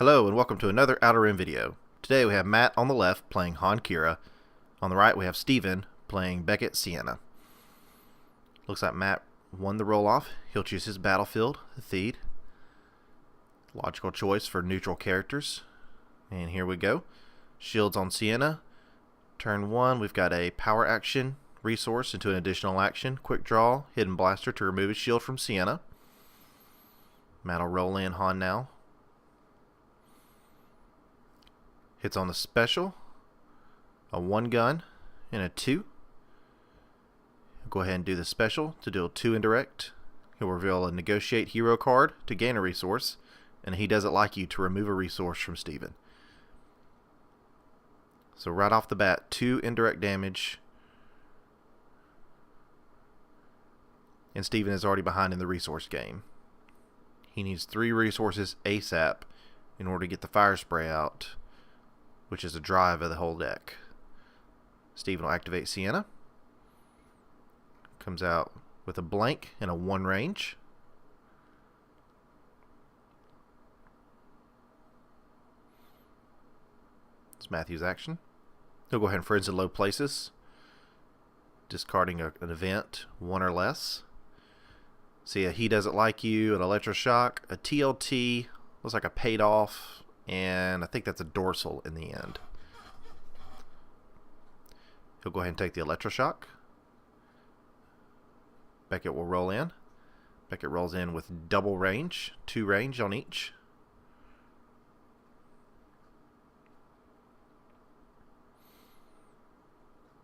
Hello and welcome to another Outer Rim video. Today we have Matt on the left playing Qi'Ra. On the right we have Steven playing Beckett, Ciena. Looks like Matt won the roll-off. He'll choose his battlefield, the Theed. Logical choice for neutral characters. And here we go. Shields on Ciena. Turn 1, we've got a power action resource into an additional action. Quick draw, hidden blaster to remove a shield from Ciena. Matt will roll in Han now. Hits on the special, a 1 gun, and a 2. Go ahead and do the special to deal 2 indirect. He'll reveal a negotiate hero card to gain a resource, and he doesn't like you to remove a resource from Steven. So right off the bat, 2 indirect damage, and Steven is already behind in the resource game. He needs 3 resources ASAP in order to get the fire spray out, which is the drive of the whole deck. Steven will activate Ciena. Comes out with a blank and a 1 range. It's Matthew's action. He'll go ahead and friends in low places, discarding an event, 1 or less. See, he doesn't like you, an electroshock, a TLT, looks like a paid off, and I think that's a dorsal in the end. He'll go ahead and take the electroshock. Beckett will roll in. Beckett rolls in with double range, 2 range on each.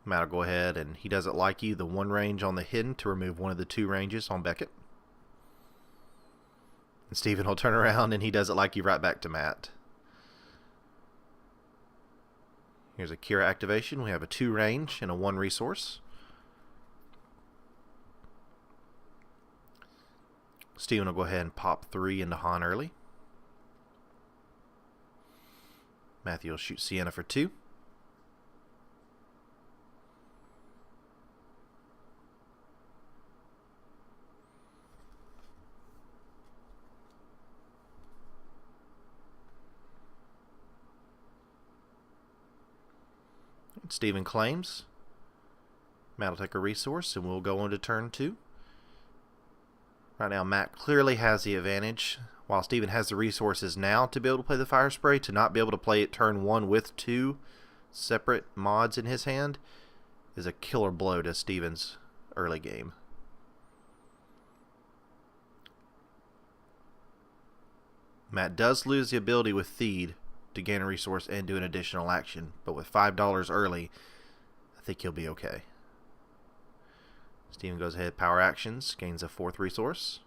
Matt will go ahead, and he doesn't like you, the 1 range on the hidden to remove one of the 2 ranges on Beckett. And Steven will turn around, and he doesn't like you right back to Matt. Here's a Qi'Ra activation. We have a 2 range and a 1 resource. Steven will go ahead and pop 3 into Han early. Matthew will shoot Ciena for 2. Steven claims. Matt will take a resource, and we'll go on to turn 2. Right now, Matt clearly has the advantage. While Steven has the resources now to be able to play the fire spray, to not be able to play it turn 1 with 2 separate mods in his hand is a killer blow to Steven's early game. Matt does lose the ability with Theed to gain a resource and do an additional action, but with $5 early, I think he'll be okay. Steven goes ahead, power actions, gains a 4th resource,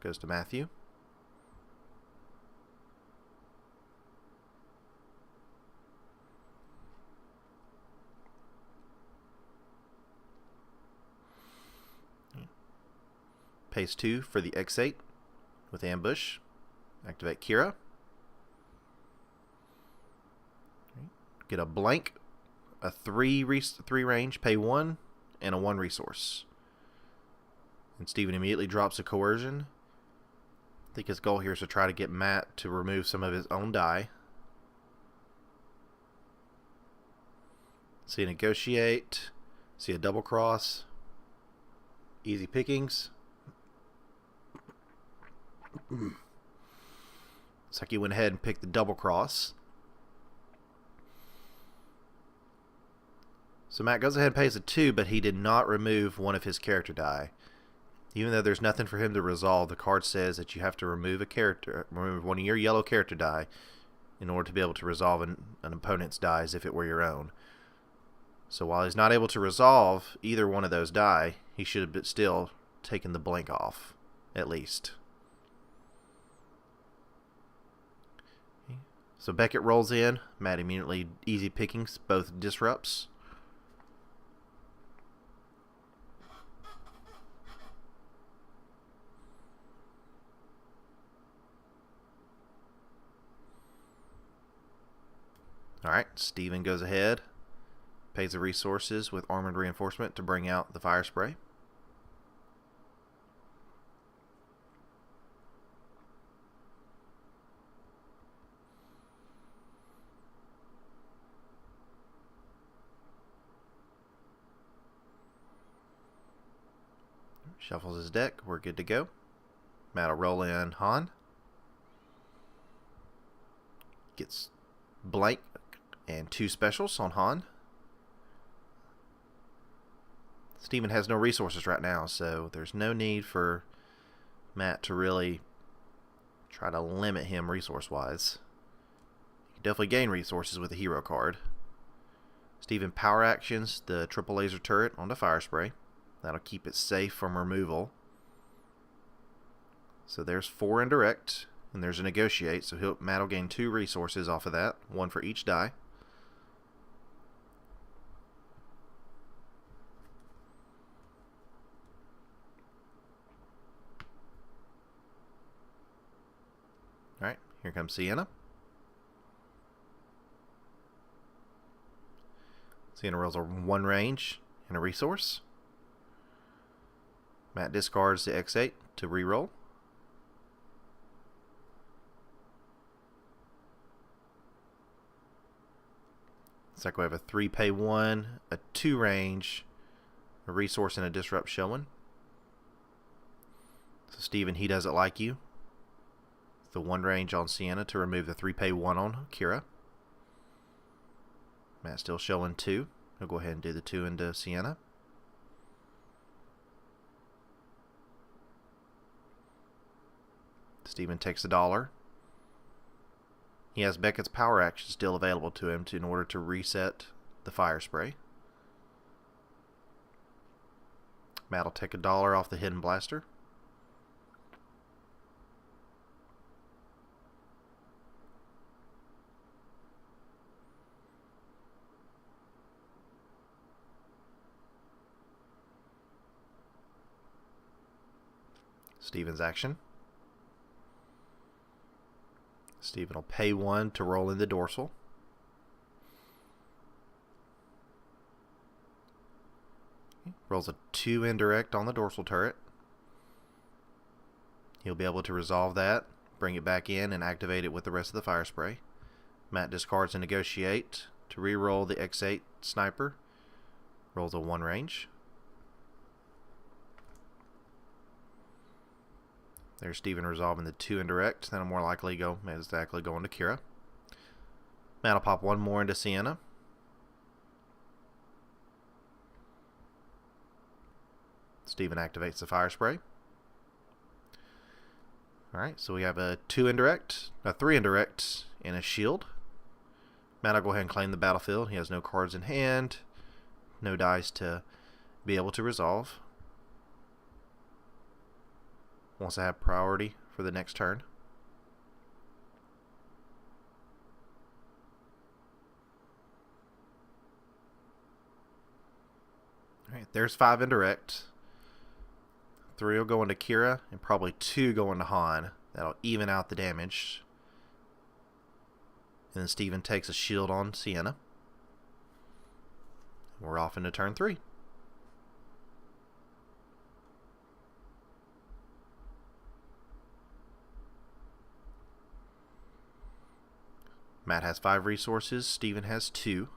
goes to Matthew. Pays 2 for the X8 with ambush. Activate Qi'Ra. Get a blank, a 3 range, pay 1, and a 1 resource. And Steven immediately drops a coercion. I think his goal here is to try to get Matt to remove some of his own die. See a negotiate, see a double cross, easy pickings. Looks like he went ahead and picked the double cross. So Matt goes ahead and pays a 2, but he did not remove one of his character die. Even though there's nothing for him to resolve, the card says that you have to remove one of your yellow character die in order to be able to resolve an opponent's die as if it were your own. So while he's not able to resolve either one of those die, he should have still taken the blank off, at least. So Beckett rolls in. Matt immediately easy pickings, both disrupts. Alright, Steven goes ahead, pays the resources with armored reinforcement to bring out the fire spray. Shuffles his deck. We're good to go. Matt will roll in Han. Gets blank and 2 specials on Han. Steven has no resources right now, so there's no need for Matt to really try to limit him resource-wise. You can definitely gain resources with a hero card. Steven power actions the triple laser turret on the fire spray. That'll keep it safe from removal. So there's 4 indirect, and there's a negotiate, so Matt will gain 2 resources off of that, 1 for each die. Alright, here comes Ciena. Ciena rolls a 1 range and a resource. Matt discards the X8 to reroll. Looks like we have a 3 pay 1, a 2 range, a resource, and a disrupt showing. So Steven, he doesn't like you. The 1 range on Ciena to remove the 3 pay 1 on Qi'Ra. Matt's still showing 2. He'll go ahead and do the 2 into Ciena. Steven takes $1. He has Beckett's power action still available to him in order to reset the fire spray. Matt will take $1 off the hidden blaster. Steven's action. Steven will pay 1 to roll in the dorsal. Rolls a 2 indirect on the dorsal turret. He'll be able to resolve that, bring it back in, and activate it with the rest of the fire spray. Matt discards a negotiate to re-roll the X8 sniper. Rolls a 1 range. There's Steven resolving the 2 indirect. Then I'm more likely go exactly going to Qi'Ra. Matt will pop 1 more into Ciena. Steven activates the fire spray. Alright, so we have a 2 indirect, a 3 indirect, and a shield. Matt will go ahead and claim the battlefield. He has no cards in hand, no dice to be able to resolve. Wants to have priority for the next turn. Alright, there's 5 indirect. 3 will go into Qi'Ra, and probably 2 go into Han. That'll even out the damage. And then Steven takes a shield on Ciena. We're off into turn 3. Matt has 5 resources. Steven has 2.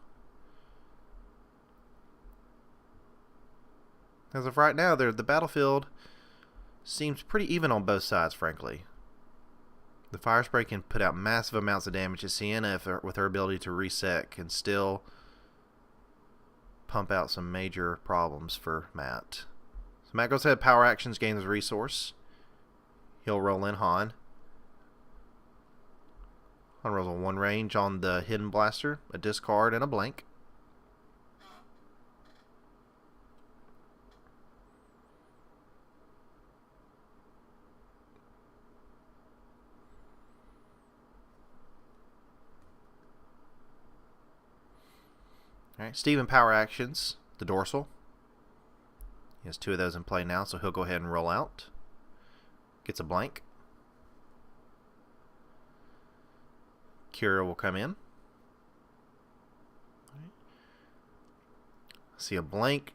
As of right now, the battlefield seems pretty even on both sides, frankly. The fire spray can put out massive amounts of damage to Ciena with her ability to reset, can still pump out some major problems for Matt. So Matt goes ahead, power actions, gains a resource. He'll roll in Han. Han rolls a 1 range on the hidden blaster, a discard, and a blank. Alright, Steven power actions, the dorsal. He has 2 of those in play now, so he'll go ahead and roll out. Gets a blank. Qi'Ra will come in. See a blank,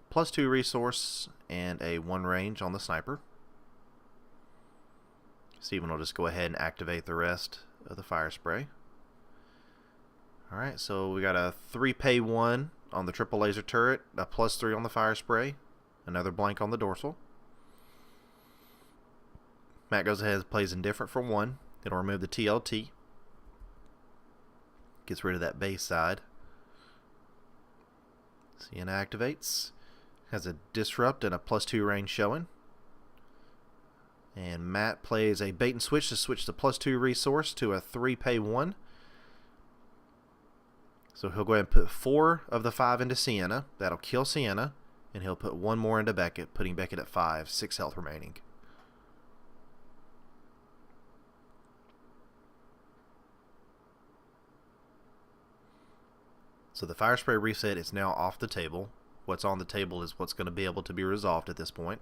plus 2 resource, and a 1 range on the sniper. Steven will just go ahead and activate the rest of the fire spray. Alright, so we got a 3 pay 1 on the triple laser turret, a plus 3 on the fire spray, another blank on the dorsal. Matt goes ahead and plays indifferent for 1. It'll remove the TLT. Gets rid of that base side. Ciena activates. Has a disrupt and a +2 range showing. And Matt plays a bait and switch to switch the +2 resource to a 3 pay 1. So he'll go ahead and put 4 of the 5 into Ciena. That'll kill Ciena. And he'll put 1 more into Beckett, putting Beckett at 5, 6 health remaining. So the fire spray reset is now off the table. What's on the table is what's going to be able to be resolved at this point.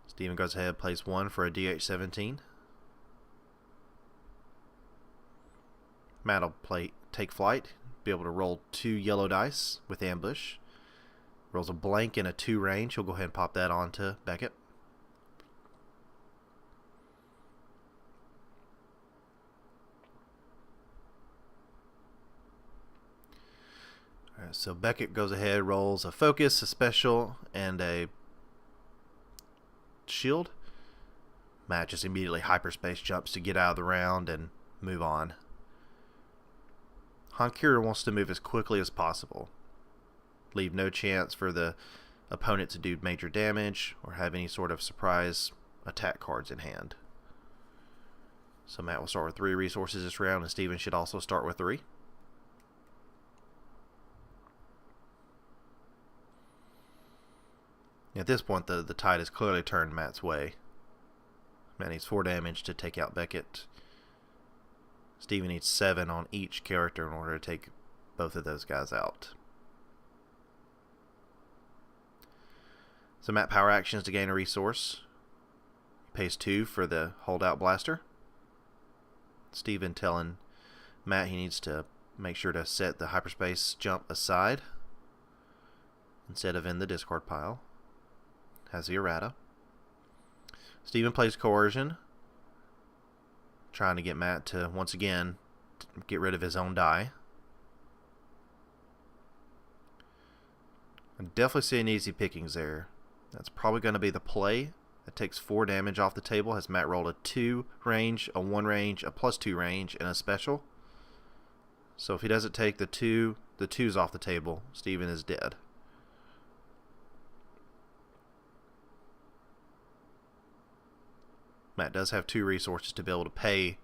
Steven goes ahead and plays 1 for a DH17. Matt will take flight, be able to roll 2 yellow dice with ambush. Rolls a blank and a 2 range. He'll go ahead and pop that onto Beckett. Alright, so Beckett goes ahead, rolls a focus, a special, and a shield. Matt just immediately hyperspace jumps to get out of the round and move on. Qi'Ra wants to move as quickly as possible. Leave no chance for the opponent to do major damage or have any sort of surprise attack cards in hand. So Matt will start with 3 resources this round, and Steven should also start with 3. At this point, the tide has clearly turned Matt's way. Matt needs 4 damage to take out Beckett. Steven needs 7 on each character in order to take both of those guys out. So Matt power actions to gain a resource. He pays 2 for the holdout blaster. Steven telling Matt he needs to make sure to set the hyperspace jump aside instead of in the discard pile. Has the errata. Steven plays coercion, trying to get Matt to once again get rid of his own die. I definitely see an easy pickings there. That's probably going to be the play. That takes 4 damage off the table. Has Matt rolled a 2 range, a 1 range, a +2 range, and a special. So if he doesn't take the 2s off the table, Steven is dead. Matt does have 2 resources to be able to pay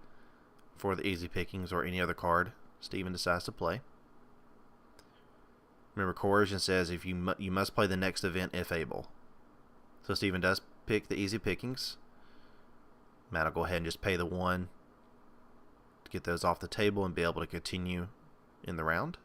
for the easy pickings or any other card Steven decides to play. Remember, coercion says if you must play the next event if able. So Steven does pick the easy pickings. Matt will go ahead and just pay the 1 to get those off the table and be able to continue in the round.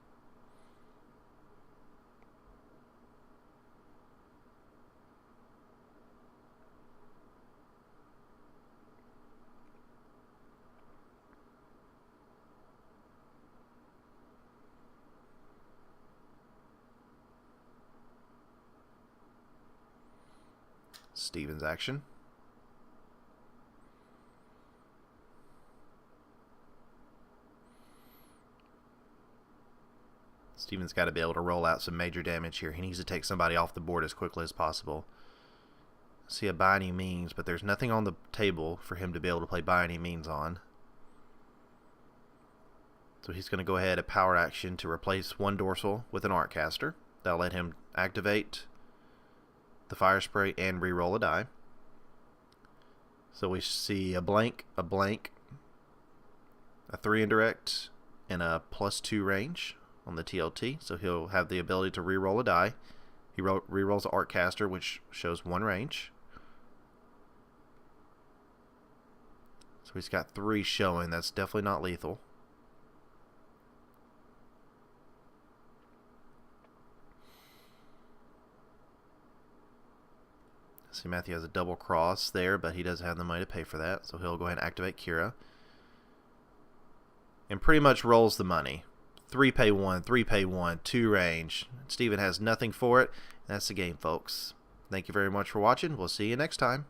Steven's action. Steven's got to be able to roll out some major damage here. He needs to take somebody off the board as quickly as possible. See a by any means, but there's nothing on the table for him to be able to play by any means on. So he's going to go ahead and power action to replace 1 dorsal with an Artcaster. That'll let him activate the fire spray and re-roll a die. So we see a blank, a 3 indirect, and a +2 range on the TLT. So he'll have the ability to re-roll a die. He re-rolls an Artcaster, which shows 1 range. So he's got 3 showing. That's definitely not lethal. See, Matthew has a double cross there, but he doesn't have the money to pay for that, so he'll go ahead and activate Qi'Ra. And pretty much rolls the money. 3 pay 1, 3 pay 1, 2 range. Steven has nothing for it. That's the game, folks. Thank you very much for watching. We'll see you next time.